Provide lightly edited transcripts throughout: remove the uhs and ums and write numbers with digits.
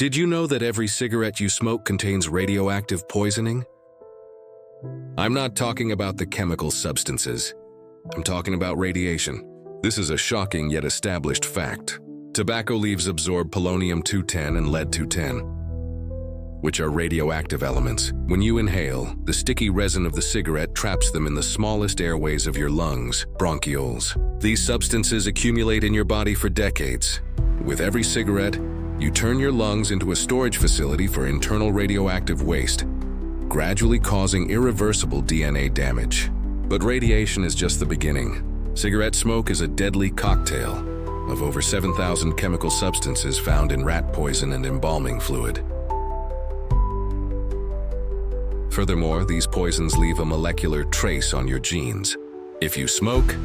Did you know that every cigarette you smoke contains radioactive poisoning? I'm not talking about the chemical substances. I'm talking about radiation. This is a shocking yet established fact. Tobacco leaves absorb polonium-210 and lead-210, which are radioactive elements. When you inhale, the sticky resin of the cigarette traps them in the smallest airways of your lungs, bronchioles. These substances accumulate in your body for decades. With every cigarette, you turn your lungs into a storage facility for internal radioactive waste, gradually causing irreversible DNA damage. But radiation is just the beginning. Cigarette smoke is a deadly cocktail of over 7,000 chemical substances found in rat poison and embalming fluid. Furthermore, these poisons leave a molecular trace on your genes. If you smoke,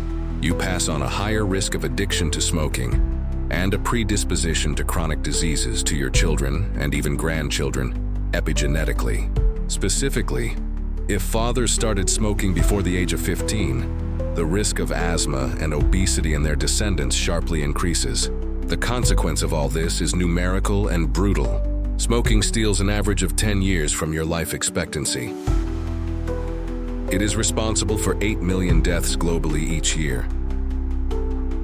you pass on a higher risk of addiction to smoking and a predisposition to chronic diseases to your children and even grandchildren, epigenetically. Specifically, if fathers started smoking before the age of 15, the risk of asthma and obesity in their descendants sharply increases. The consequence of all this is numerical and brutal. Smoking steals an average of 10 years from your life expectancy. It is responsible for 8 million deaths globally each year.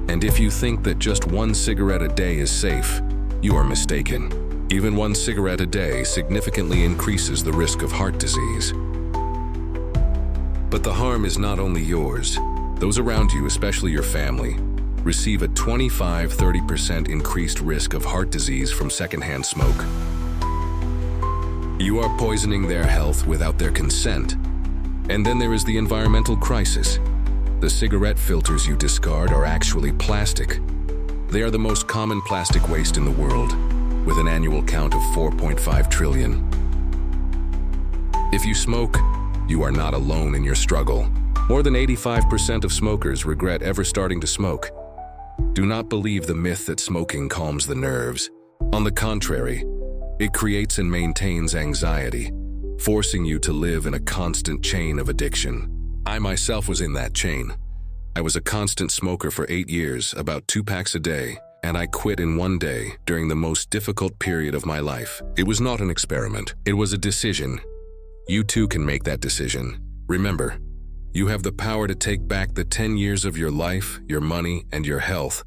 And if you think that just one cigarette a day is safe, you are mistaken. Even one cigarette a day significantly increases the risk of heart disease. But the harm is not only yours. Those around you, especially your family, receive a 25–30% increased risk of heart disease from secondhand smoke. You are poisoning their health without their consent. And then there is the environmental crisis. The cigarette filters you discard are actually plastic. They are the most common plastic waste in the world, with an annual count of 4.5 trillion. If you smoke, you are not alone in your struggle. More than 85% of smokers regret ever starting to smoke. Do not believe the myth that smoking calms the nerves. On the contrary, it creates and maintains anxiety, forcing you to live in a constant chain of addiction. I myself was in that chain. I was a constant smoker for 8 years, about 2 packs a day, and I quit in one day during the most difficult period of my life. It was not an experiment. It was a decision. You too can make that decision. Remember, you have the power to take back the 10 years of your life, your money, and your health,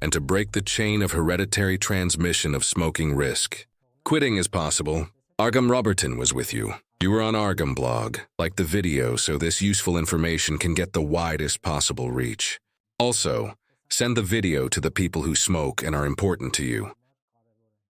and to break the chain of hereditary transmission of smoking risk. Quitting is possible. Argam Robertson was with you. You were on ArgamBlog. Like the video so this useful information can get the widest possible reach. Also, send the video to the people who smoke and are important to you.